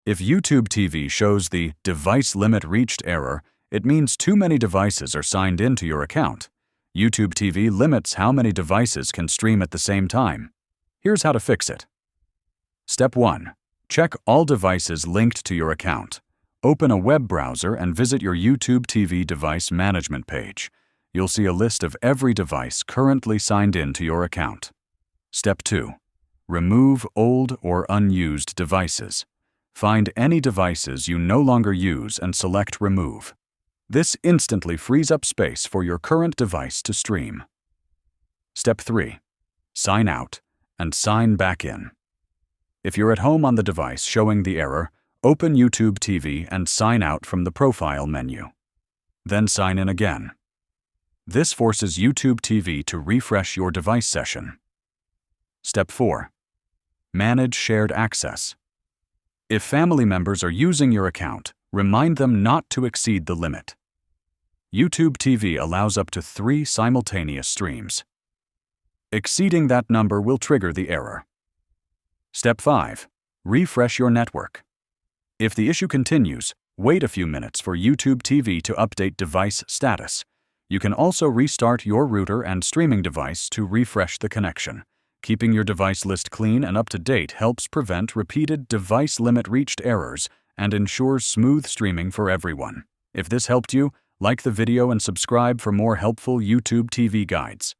If YouTube TV shows the device limit reached error, it means too many devices are signed into your account. YouTube TV limits how many devices can stream at the same time. Here's how to fix it. Step 1. Check all devices linked to your account. Open a web browser and visit your YouTube TV device management page. You'll see a list of every device currently signed in to your account. Step 2. Remove old or unused devices. Find any devices you no longer use and select Remove. This instantly frees up space for your current device to stream. Step 3. Sign out and sign back in. If you're at home on the device showing the error, open YouTube TV and sign out from the Profile menu. Then sign in again. This forces YouTube TV to refresh your device session. Step 4. Manage shared access. If family members are using your account, remind them not to exceed the limit. YouTube TV allows up to 3 simultaneous streams. Exceeding that number will trigger the error. Step 5. Refresh your network. If the issue continues, wait a few minutes for YouTube TV to update device status. You can also restart your router and streaming device to refresh the connection. Keeping your device list clean and up to date helps prevent repeated device limit reached errors and ensures smooth streaming for everyone. If this helped you, like the video and subscribe for more helpful YouTube TV guides.